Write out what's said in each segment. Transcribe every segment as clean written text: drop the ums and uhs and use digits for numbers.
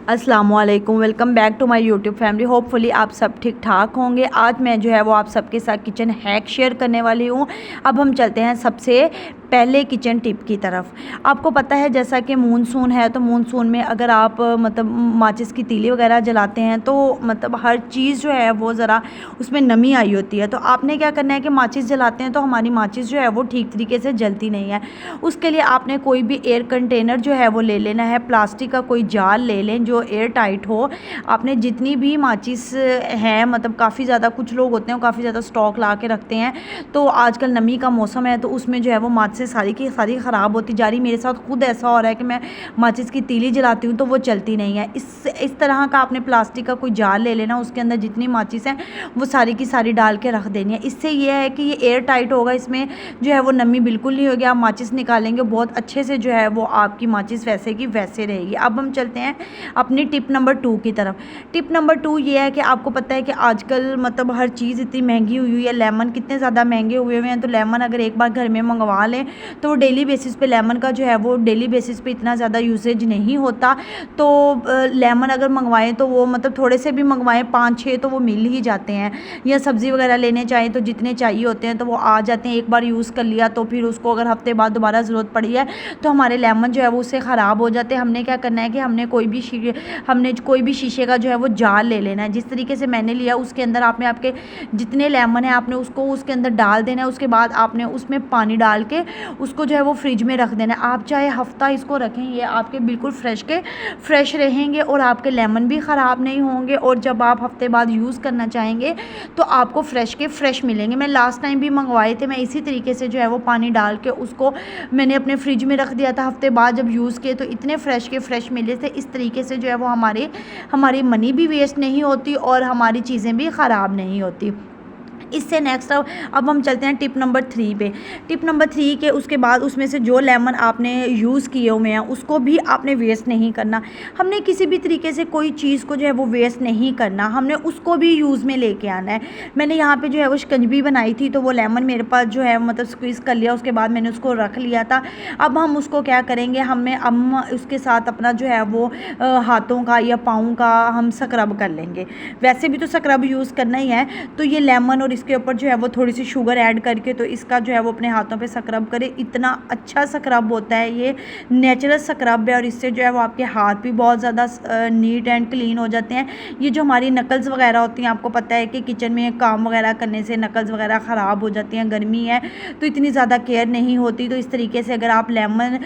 अस्सलामुअलैकुम, welcome back to my YouTube family. Hopefully आप सब ठीक ठाक होंगे। आज मैं जो है वो आप सबके साथ किचन हैक शेयर करने वाली हूँ। अब हम चलते हैं सबसे पहले किचन टिप की तरफ। आपको पता है जैसा कि मानसून है, तो मानसून में अगर आप मतलब माचिस की तीली वगैरह जलाते हैं तो मतलब हर चीज़ जो है वो ज़रा उसमें नमी आई होती है। तो आपने क्या करना है कि माचिस जलाते हैं तो हमारी माचिस जो है वो ठीक तरीके से जलती नहीं है। उसके लिए आपने कोई भी एयर कंटेनर जो है वो ले लेना है, प्लास्टिक का कोई जार ले लें जो एयर टाइट हो। आपने जितनी भी माचिस है, मतलब काफ़ी ज़्यादा कुछ लोग होते हैं काफ़ी ज़्यादा स्टॉक ला के रखते हैं, तो आजकल नमी का मौसम है तो उसमें जो है वो माचिस सारी की सारी ख़राब होती जा रही। मेरे साथ खुद ऐसा हो रहा है कि मैं माचिस की तीली जलाती हूँ तो वो चलती नहीं है। इस तरह का आपने प्लास्टिक का कोई जार ले लेना, उसके अंदर जितनी माचिस हैं वो सारी की सारी डाल के रख देनी है। इससे ये है कि ये एयर टाइट होगा, इसमें जो है वो नमी बिल्कुल नहीं होगी। आप माचिस निकालेंगे बहुत अच्छे से, जो है वो आपकी माचिस वैसे की वैसे रहेगी। अब हम चलते हैं अपनी टिप नंबर 2 की तरफ। टिप नंबर 2 ये है कि आपको पता है कि आजकल मतलब हर चीज़ इतनी महंगी हुई है, लेमन कितने ज़्यादा महंगे हुए हैं। तो लेमन अगर एक बार घर में मंगवा लें तो वो डेली बेसिस पे लेमन का जो है वो डेली बेसिस पे इतना ज़्यादा यूसेज नहीं होता। तो लेमन अगर मंगवाएं तो वो मतलब थोड़े से भी मंगवाएं, 5-6 तो वो मिल ही जाते हैं। या सब्ज़ी वगैरह लेने चाहें तो जितने चाहिए होते हैं तो वो आ जाते हैं। एक बार यूज़ कर लिया तो फिर उसको अगर हफ्ते बाद दोबारा ज़रूरत पड़ी है तो हमारे लेमन जो है वो उससे ख़राब हो जाते हैं। हमने क्या करना है कि हमने कोई भी शीशे का जो है वो जार ले लेना है। जिस तरीके से मैंने लिया उसके अंदर आपने आपके जितने लेमन है आपने उसको उसके अंदर डाल देना है। उसके बाद आपने उसमें पानी डाल के उसको जो है वो फ्रिज में रख देना है। आप चाहे हफ्ता इसको रखें, ये आपके बिल्कुल फ्रेश रहेंगे और आपके लेमन भी ख़राब नहीं होंगे। और जब आप हफ्ते बाद यूज़ करना चाहेंगे तो आपको फ्रेश के फ्रेश मिलेंगे। मैं लास्ट टाइम भी मंगवाए थे, मैं इसी तरीके से जो है वो पानी डाल के उसको मैंने अपने फ्रिज में रख दिया था। हफ्ते बाद जब यूज़ किए तो इतने फ्रेश के फ्रेश मिले थे। इस तरीके से जो है वो हमारी मनी भी वेस्ट नहीं होती और हमारी चीज़ें भी ख़राब नहीं होती। इससे नेक्स्ट अब हम चलते हैं टिप नंबर 3 पे। टिप नंबर 3 के उसके बाद उसमें से जो लेमन आपने यूज़ किए हुए हैं उसको भी आपने वेस्ट नहीं करना। हमने किसी भी तरीके से कोई चीज़ को जो है वो वेस्ट नहीं करना, हमने उसको भी यूज़ में लेके आना है। मैंने यहाँ पे जो है वो शिकंजवी बनाई थी तो वो लेमन मेरे पास जो है मतलब स्क्वीज़ कर लिया, उसके बाद मैंने उसको रख लिया था। अब हम उसको क्या करेंगे, हम उसके साथ अपना जो है वो हाथों का या पाँव का हम स्क्रब कर लेंगे। वैसे भी तो स्क्रब यूज़ करना ही है, तो ये लेमन और इसके ऊपर जो है वो थोड़ी सी शुगर ऐड करके तो इसका जो है वो अपने हाथों पे स्क्रब करें। इतना अच्छा स्क्रब होता है, ये नेचुरल स्क्रब है और इससे जो है वो आपके हाथ भी बहुत ज़्यादा नीट एंड क्लीन हो जाते हैं। ये जो हमारी नकल्स वगैरह होती हैं, आपको पता है कि किचन में काम वगैरह करने से नकल्स वगैरह ख़राब हो जाती हैं। गर्मी है तो इतनी ज़्यादा केयर नहीं होती, तो इस तरीके से अगर आप लेमन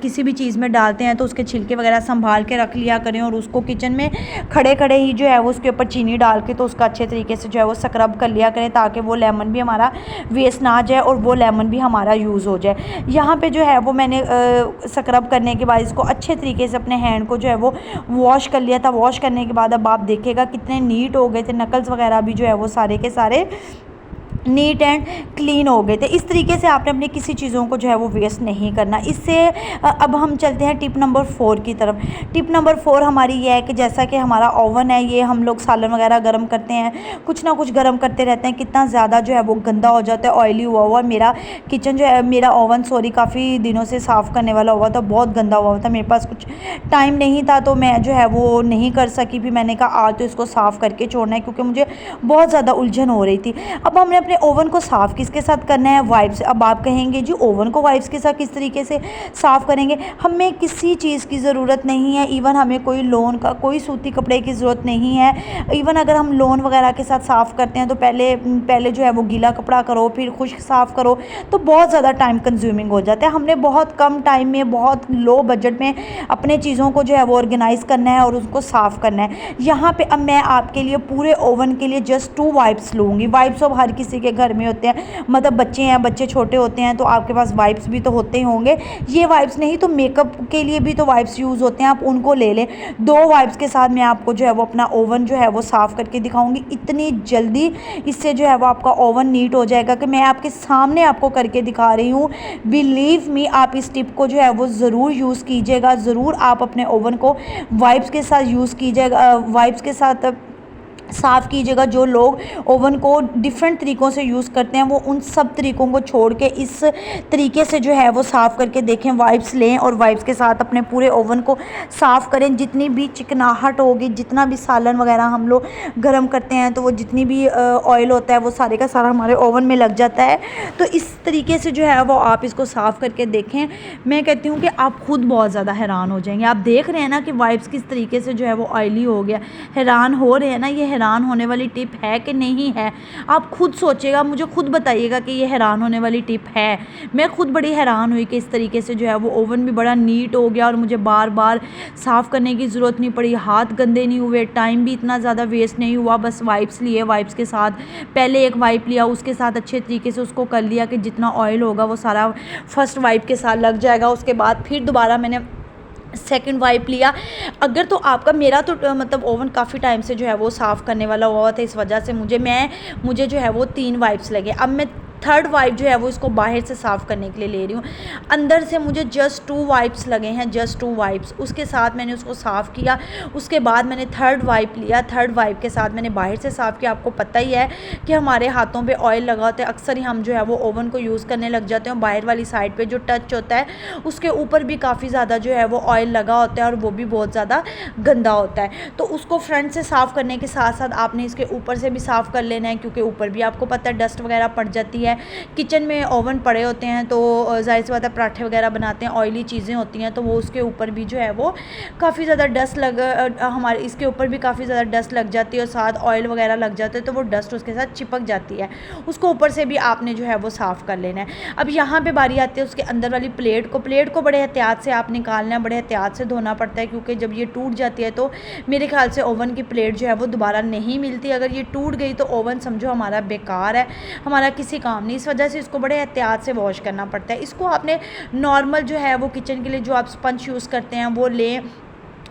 किसी भी चीज़ में डालते हैं तो उसके छिलके वगैरह संभाल के रख लिया करें और उसको किचन में खड़े खड़े ही जो है वो उसके ऊपर चीनी डाल के तो उसका अच्छे तरीके से जो है वो स्क्रब कर लिया करें, ताकि वो लेमन भी हमारा वेस्ट ना जाए और वो लेमन भी हमारा यूज़ हो जाए। यहाँ पे जो है वो मैंने स्क्रब करने के बाद इसको अच्छे तरीके से अपने हैंड को जो है वो वॉश कर लिया था। वॉश करने के बाद अब आप देखेगा कितने नीट हो गए थे, नकल्स वगैरह भी जो है वो सारे के सारे नीट एंड क्लीन हो गए थे। इस तरीके से आपने अपनी किसी चीज़ों को जो है वो वेस्ट नहीं करना। इससे अब हम चलते हैं टिप नंबर 4 की तरफ। टिप नंबर 4 हमारी ये है कि जैसा कि हमारा ओवन है, ये हम लोग सालन वगैरह गर्म करते हैं, कुछ ना कुछ गर्म करते रहते हैं, कितना ज़्यादा जो है वो गंदा हो जाता है, ऑयली हुआ हुआ। मेरा किचन जो है, मेरा ओवन काफ़ी दिनों से साफ़ करने वाला हुआ था, बहुत गंदा हुआ था। मेरे पास कुछ टाइम नहीं था तो मैं जो है वो नहीं कर सकी। फिर मैंने कहा आज तो इसको साफ़ करके छोड़ना है, क्योंकि मुझे बहुत ज़्यादा उलझन हो रही थी। अब हमने अपने ओवन को साफ़ किसके साथ करना है, वाइप्स। अब आप कहेंगे जी ओवन को वाइप्स के साथ किस तरीके से साफ़ करेंगे। हमें किसी चीज़ की ज़रूरत नहीं है, इवन हमें कोई लोन का कोई सूती कपड़े की ज़रूरत नहीं है। इवन अगर हम लोन वगैरह के साथ साफ़ करते हैं तो पहले जो है वो गीला कपड़ा करो फिर खुश्क साफ़ करो, तो बहुत ज़्यादा टाइम कंज्यूमिंग हो जाता है। हमने बहुत कम टाइम में बहुत लो बजट में अपने चीज़ों को जो है वो ऑर्गेनाइज़ करना है और उसको साफ़ करना है। यहाँ पे अब मैं आपके लिए पूरे ओवन के लिए जस्ट 2 वाइप्स लूँगी। वाइप्स अब हर किसी के घर में होते हैं, मतलब बच्चे हैं, बच्चे छोटे होते हैं तो आपके पास वाइप्स भी तो होते ही होंगे। ये वाइप्स नहीं तो मेकअप के लिए भी तो वाइप्स यूज़ होते हैं, आप उनको ले लें। 2 वाइप्स के साथ मैं आपको जो है वो अपना ओवन जो है वो साफ़ करके दिखाऊंगी। इतनी जल्दी इससे जो है वो आपका ओवन नीट हो जाएगा कि मैं आपके सामने आपको करके दिखा रही हूँ। बिलीव मी, आप इस टिप को जो है वो ज़रूर यूज़ कीजिएगा, ज़रूर आप अपने ओवन को वाइप्स के साथ यूज़ कीजिएगा, वाइप्स के साथ साफ़ कीजिएगा। जो लोग ओवन को डिफरेंट तरीक़ों से यूज़ करते हैं वो उन सब तरीक़ों को छोड़ के इस तरीके से जो है वो साफ़ करके देखें। वाइप्स लें और वाइप्स के साथ अपने पूरे ओवन को साफ़ करें। जितनी भी चिकनाहट होगी, जितना भी सालन वगैरह हम लोग गर्म करते हैं तो वो जितनी भी ऑयल होता है वो सारे का सारा हमारे ओवन में लग जाता है। तो इस तरीके से जो है वो आप इसको साफ़ करके देखें। मैं कहती हूँ कि आप ख़ुद बहुत ज़्यादा हैरान हो जाएंगे। आप देख रहे हैं ना कि वाइप्स किस तरीके से जो है वो ऑयली हो गया। हैरान हो रहे हैं ना, ये हैरान होने वाली टिप है कि नहीं है? आप खुद सोचिएगा, मुझे खुद बताइएगा कि ये हैरान होने वाली टिप है। मैं खुद बड़ी हैरान हुई कि इस तरीके से जो है वो ओवन भी बड़ा नीट हो गया और मुझे बार बार साफ़ करने की ज़रूरत नहीं पड़ी। हाथ गंदे नहीं हुए, टाइम भी इतना ज़्यादा वेस्ट नहीं हुआ। बस वाइप्स लिए, वाइप्स के साथ पहले एक वाइप लिया, उसके साथ अच्छे तरीके से उसको कर लिया कि जितना ऑयल होगा वो सारा फर्स्ट वाइप के साथ लग जाएगा। उसके बाद फिर दोबारा मैंने सेकंड वाइप लिया। अगर तो आपका, मेरा तो मतलब ओवन काफ़ी टाइम से जो है वो साफ़ करने वाला हुआ था, इस वजह से मुझे जो है वो 3 वाइप्स लगे। अब मैं थर्ड वाइप जो है वो इसको बाहर से साफ़ करने के लिए ले रही हूँ। अंदर से मुझे जस्ट 2 वाइप्स लगे हैं, जस्ट 2 वाइप्स। उसके साथ मैंने उसको साफ़ किया। उसके बाद मैंने थर्ड वाइप लिया, थर्ड वाइप के साथ मैंने बाहर से साफ़ किया। आपको पता ही है कि हमारे हाथों पे ऑयल लगा होता है, अक्सर ही हम जो है वो ओवन को यूज़ करने लग जाते हैं। बाहर वाली साइड पे जो टच होता है उसके ऊपर भी काफ़ी ज़्यादा जो है वो ऑयल लगा होता है और वो भी बहुत ज़्यादा गंदा होता है। तो उसको फ्रंट से साफ़ करने के साथ साथ आपने इसके ऊपर से भी साफ़ कर लेना है, क्योंकि ऊपर भी आपको पता है डस्ट वगैरह पड़ जाती है। किचन में ओवन पड़े होते हैं तो ज़ाहिर सी बात है, पराठे वगैरह बनाते हैं, ऑयली चीज़ें होती हैं, तो वो उसके ऊपर भी जो है वो काफ़ी ज़्यादा डस्ट हमारे इसके ऊपर भी काफ़ी ज़्यादा डस्ट लग जाती है और साथ ऑयल वगैरह लग जाते हैं, तो वो डस्ट उसके साथ चिपक जाती है। उसको ऊपर से भी आपने जो है वो साफ़ कर लेना है। अब यहाँ पे बारी आती है उसके अंदर वाली प्लेट को बड़े एहतियात से आप निकालना है, बड़े एहतियात से धोना पड़ता है, क्योंकि जब ये टूट जाती है तो मेरे ख्याल से ओवन की प्लेट जो है वो दोबारा नहीं मिलती। अगर ये टूट गई तो ओवन समझो हमारा बेकार है, हमारा किसी काम नहीं। इस वजह से इसको बड़े एहतियात से वॉश करना पड़ता है। इसको आपने नॉर्मल जो है वो किचन के लिए जो आप स्पंज यूज़ करते हैं वो लें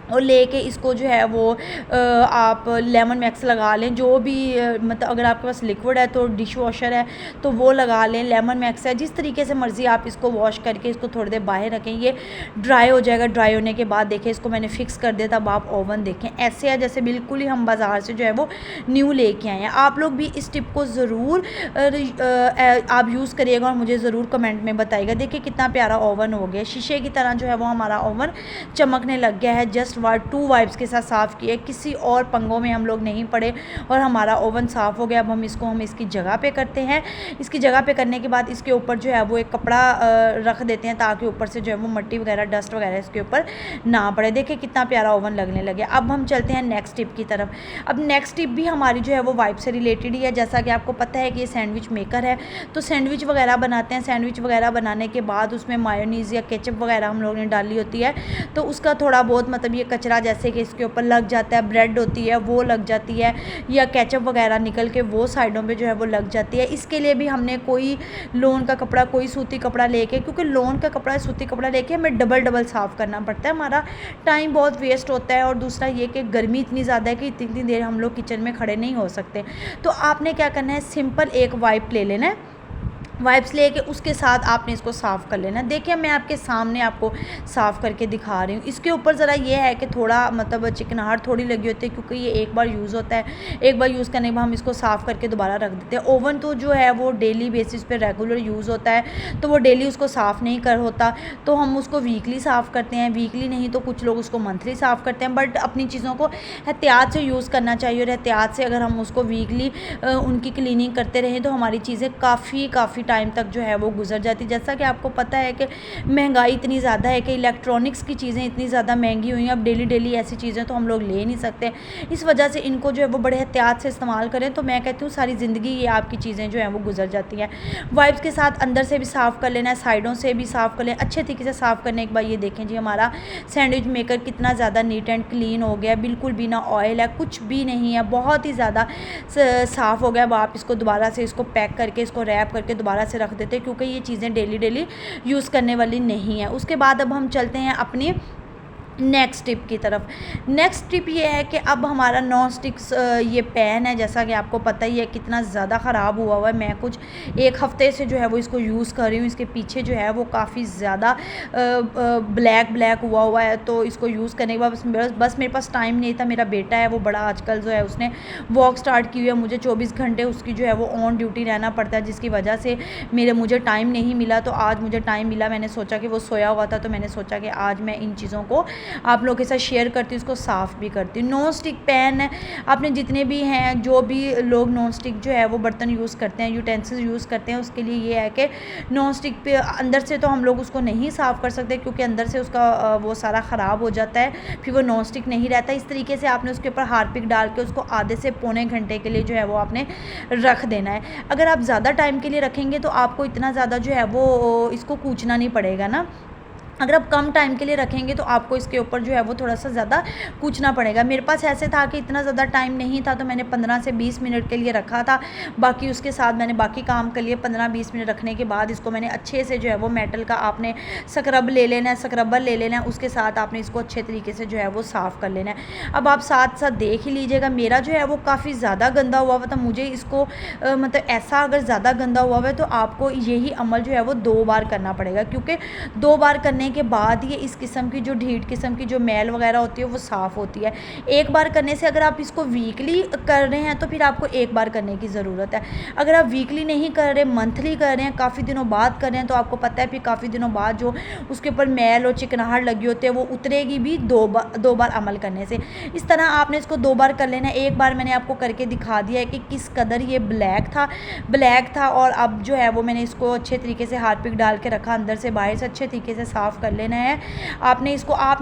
और लेके इसको जो है वो आप लेमन मैक्स लगा लें। जो भी मतलब अगर आपके पास लिक्विड है तो डिश वॉशर है तो वो लगा लें, लेमन मैक्स है, जिस तरीके से मर्ज़ी आप इसको वॉश करके इसको थोड़ी देर बाहर रखें। ये ड्राई हो जाएगा। ड्राई होने के बाद देखें, इसको मैंने फ़िक्स कर दिया, तब आप ओवन देखें ऐसे है जैसे बिल्कुल ही हम बाज़ार से जो है वो न्यू लेके आए हैं। आप लोग भी इस टिप को ज़रूर आप यूज़ करिएगा और मुझे ज़रूर कमेंट में बताइएगा। देखिए कितना प्यारा ओवन हो गया, शीशे की तरह जो है वो हमारा ओवन चमकने लग गया है। जस्ट 2 वाइप्स के साथ साफ़ किए, किसी और पंगों में हम लोग नहीं पड़े और हमारा ओवन साफ़ हो गया। अब हम इसकी जगह पे करते हैं। इसकी जगह पे करने के बाद इसके ऊपर जो है वो एक कपड़ा रख देते हैं, ताकि ऊपर से जो है वो मिट्टी वगैरह, डस्ट वगैरह इसके ऊपर ना पड़े। देखिए कितना प्यारा ओवन लगने लगे। अब हम चलते हैं नेक्स्ट टिप की तरफ। अब नेक्स्ट टिप भी हमारी जो है वो वाइप से रिलेटेड ही है। जैसा कि आपको पता है कि ये सैंडविच मेकर है, तो सैंडविच वगैरह बनाते हैं। सैंडविच वगैरह बनाने के बाद उसमें मायोनीज़ या केचप वगैरह हम लोगों ने डाली होती है, तो उसका थोड़ा बहुत मतलब ये कचरा जैसे कि इसके ऊपर लग जाता है, ब्रेड होती है वो लग जाती है, या केचप वगैरह निकल के वो साइडों पे जो है वो लग जाती है। इसके लिए भी हमने कोई लोन का कपड़ा, कोई सूती कपड़ा लेके, क्योंकि लोन का कपड़ा, सूती कपड़ा लेके हमें डबल साफ़ करना पड़ता है, हमारा टाइम बहुत वेस्ट होता है। और दूसरा ये कि गर्मी इतनी ज़्यादा है कि इतनी देर हम लोग किचन में खड़े नहीं हो सकते। तो आपने क्या करना है, सिंपल एक वाइप ले लेना है। वाइप्स लेके उसके साथ आपने इसको साफ़ कर लेना। देखिए मैं आपके सामने आपको साफ़ करके दिखा रही हूँ। इसके ऊपर ज़रा ये है कि थोड़ा मतलब चिकनाहट थोड़ी लगी होती है, क्योंकि ये एक बार यूज़ होता है। एक बार यूज़ करने के बाद हम इसको साफ़ करके दोबारा रख देते हैं। ओवन तो जो है वो डेली बेसिस पे रेगुलर यूज़ होता है, तो वो डेली उसको साफ़ नहीं कर होता, तो हम उसको वीकली साफ़ करते हैं। वीकली नहीं तो कुछ लोग उसको मंथली साफ़ करते हैं, बट अपनी चीज़ों को एहतियात से यूज़ करना चाहिए। और एहतियात से अगर हम उसको वीकली उनकी क्लीनिंग करते रहें तो हमारी चीज़ें काफ़ी टाइम तक जो है वो गुजर जाती। जैसा कि आपको पता है कि महंगाई इतनी ज़्यादा है कि इलेक्ट्रॉनिक्स की चीज़ें इतनी ज़्यादा महंगी हुई हैं। अब डेली ऐसी चीज़ें तो हम लोग ले नहीं सकते, इस वजह से इनको जो है वो बड़े एहतियात से इस्तेमाल करें, तो मैं कहती हूँ सारी ज़िंदगी ये आपकी चीज़ें जो हैं वो गुजर जाती हैं। वाइप्स के साथ अंदर से भी साफ़ कर लेना है, साइडों से भी साफ़ कर लें। अच्छे तरीके से साफ़ करने के बाद ये देखें जी हमारा सैंडविच मेकर कितना ज़्यादा नीट एंड क्लीन हो गया, बिल्कुल भी ना ऑयल है, कुछ भी नहीं है, बहुत ही ज़्यादा साफ़ हो गया। अब आप इसको दोबारा से इसको पैक करके, इसको रैप करके दोबारा से रख देते हैं, क्योंकि ये चीज़ें डेली यूज़ करने वाली नहीं है। उसके बाद अब हम चलते हैं अपनी नेक्स्ट टिप की तरफ। नेक्स्ट टिप ये है कि अब हमारा नॉन स्टिक्स ये पैन है, जैसा कि आपको पता ही है कितना ज़्यादा ख़राब हुआ है। मैं कुछ एक हफ़्ते से जो है वो इसको यूज़ कर रही हूँ। इसके पीछे जो है वो काफ़ी ज़्यादा ब्लैक ब्लैक हुआ है। तो इसको यूज़ करने के बाद बस मेरे पास टाइम नहीं था। मेरा बेटा है वो बड़ा आजकल जो है उसने वॉक स्टार्ट की हुई है, मुझे 24 घंटे उसकी जो है वो ऑन ड्यूटी रहना पड़ता है, जिसकी वजह से मुझे टाइम नहीं मिला। तो आज मुझे टाइम मिला, मैंने सोचा कि वो सोया हुआ था, तो मैंने सोचा कि आज मैं इन चीज़ों को आप लोगों के साथ शेयर करती हूँ, उसको साफ़ भी करती हूँ। नॉन स्टिक पैन है, आपने जितने भी हैं, जो भी लोग नॉन स्टिक जो है वो बर्तन यूज़ करते हैं, यूटेंसिल्स यूज़ करते हैं, उसके लिए ये है कि नॉन स्टिक पे अंदर से तो हम लोग उसको नहीं साफ़ कर सकते, क्योंकि अंदर से उसका वो सारा ख़राब हो जाता है, फिर वो नॉन स्टिक नहीं रहता। इस तरीके से आपने उसके ऊपर हार्पिक डाल के उसको आधे से पौने घंटे के लिए जो है वो आपने रख देना है। अगर आप ज़्यादा टाइम के लिए रखेंगे तो आपको इतना ज़्यादा जो है वो इसको कूचना नहीं पड़ेगा ना। अगर आप कम टाइम के लिए रखेंगे तो आपको इसके ऊपर जो है वो थोड़ा सा ज़्यादा कूचना पड़ेगा। मेरे पास ऐसे था कि इतना ज़्यादा टाइम नहीं था, तो मैंने 15 से 20 मिनट के लिए रखा था। बाकी उसके साथ मैंने बाकी काम कर लिए। 15-20 मिनट रखने के बाद इसको मैंने अच्छे से जो है वो मेटल का आपने स्क्रब ले लेना है, स्क्रबर ले लेना है, उसके साथ आपने इसको अच्छे तरीके से जो है वो साफ़ कर लेना है। अब आप साथ साथ देख ही लीजिएगा, मेरा जो है वो काफ़ी ज़्यादा गंदा हुआ था। मुझे इसको मतलब ऐसा अगर ज़्यादा गंदा हुआ है तो आपको यही अमल जो है वो 2 बार करना पड़ेगा, क्योंकि 2 बार करने के बाद ये इस किस्म की जो ढीठ किस्म की जो मैल वगैरह होती है वो साफ़ होती है। एक बार करने से, अगर आप इसको वीकली कर रहे हैं तो फिर आपको एक बार करने की ज़रूरत है। अगर आप वीकली नहीं कर रहे, मंथली कर रहे हैं, काफ़ी दिनों बाद कर रहे हैं, तो आपको पता है फिर काफ़ी दिनों बाद जो उसके ऊपर मैल और चिकनाहट लगी होती है वो उतरेगी भी 2 बार अमल करने से। इस तरह आपने इसको 2 बार कर लेना है। एक बार मैंने आपको करके दिखा दिया है कि किस कदर ये ब्लैक था और अब जो है वो मैंने इसको अच्छे तरीके से हार्पिक डाल के रखा, अंदर से बाहर से अच्छे तरीके से साफ़ कर लेना है। आपने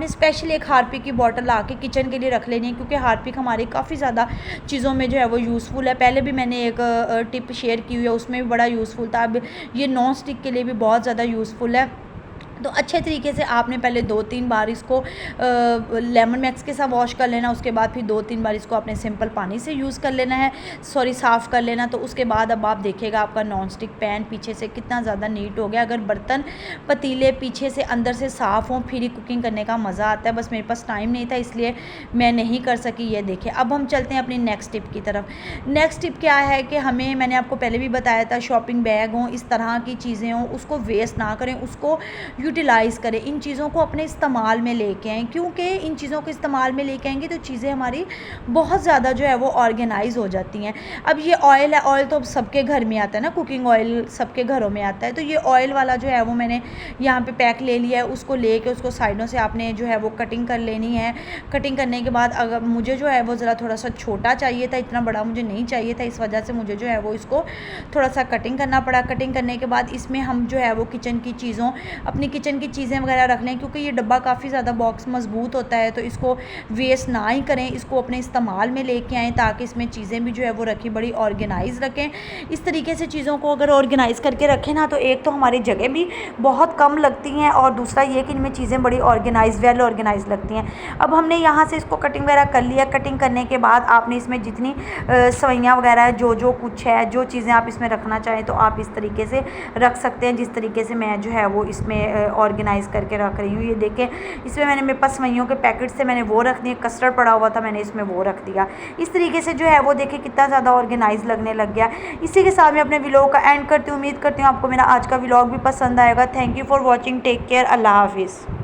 स्पेशल एक हार्पिक की बॉटल आके किचन के लिए रख लेनी है, क्योंकि हार्पिक हमारी काफ़ी ज़्यादा चीज़ों में जो है वो यूज़फुल है। पहले भी मैंने एक टिप शेयर की हुई है, उसमें भी बड़ा यूज़फुल था। अब ये नॉन स्टिक के लिए भी बहुत ज़्यादा यूज़फुल है। तो अच्छे तरीके से आपने पहले 2-3 बार इसको लेमन मैक्स के साथ वॉश कर लेना, उसके बाद फिर 2-3 बार इसको अपने सिंपल पानी से यूज़ कर लेना है, साफ़ कर लेना। तो उसके बाद अब आप देखिएगा आपका नॉन स्टिक पैन पीछे से कितना ज़्यादा नीट हो गया। अगर बर्तन पतीले पीछे से अंदर से साफ़ हों फिर ही कुकिंग करने का मज़ा आता है। बस मेरे पास टाइम नहीं था, इसलिए मैं नहीं कर सकी। ये देखिए, अब हम चलते हैं अपनी नेक्स्ट टिप की तरफ। नेक्स्ट टिप क्या है कि मैंने आपको पहले भी बताया था, शॉपिंग बैग हों, इस तरह की चीज़ें हों, उसको वेस्ट ना करें, उसको यूटिलाइज़ करें। इन चीज़ों को अपने इस्तेमाल में लेके आएँ, क्योंकि इन चीज़ों को इस्तेमाल में लेके आएंगे तो चीज़ें हमारी बहुत ज़्यादा जो है वो ऑर्गेनाइज़ हो जाती हैं। अब ये ऑयल है, ऑयल तो अब सबके घर में आता है ना, कुकिंग ऑयल सबके घरों में आता है। तो ये ऑयल वाला जो है वो मैंने यहाँ पे पैक ले लिया है। उसको लेके उसको साइडों से आपने जो है वो कटिंग कर लेनी है। कटिंग करने के बाद अगर मुझे जो है वो ज़रा थोड़ा सा छोटा चाहिए था, इतना बड़ा मुझे नहीं चाहिए था, इस वजह से मुझे जो है वो इसको थोड़ा सा कटिंग करना पड़ा। कटिंग करने के बाद इसमें हम जो है वो अपनी किचन की चीज़ें वगैरह रख लें, क्योंकि ये डब्बा काफ़ी ज़्यादा बॉक्स मजबूत होता है। तो इसको वेस्ट ना ही करें, इसको अपने इस्तेमाल में लेके आएँ, ताकि इसमें चीज़ें भी जो है वो रखी बड़ी ऑर्गेनाइज़ रखें। इस तरीके से चीज़ों को अगर ऑर्गेनाइज़ करके रखें ना, तो एक तो हमारी जगह भी बहुत कम लगती हैं, और दूसरा ये कि इनमें चीज़ें बड़ी वेल ऑर्गेनाइज लगती हैं। अब हमने यहाँ से इसको कटिंग वगैरह कर लिया। कटिंग करने के बाद आपने इसमें जितनी सवैयाँ वगैरह है, जो कुछ है, जो चीज़ें आप इसमें रखना चाहें तो आप इस तरीके से रख सकते हैं, जिस तरीके से मैं जो है वो इसमें ऑर्गेनाइज़ करके रख रही हूँ। ये देखें, इसमें मेरे पास सवैयों के पैकेट से मैंने वो रख दिए, कस्टर्ड पड़ा हुआ था, मैंने इसमें वो रख दिया। इस तरीके से जो है वो देखें कितना ज़्यादा ऑर्गेनाइज लगने लग गया। इसी के साथ मैं अपने व्लॉग का एंड करती हूँ। उम्मीद करती हूँ आपको मेरा आज का व्लॉग भी पसंद आएगा। Thank you for watching. Take care. अल्लाह हाफिज़।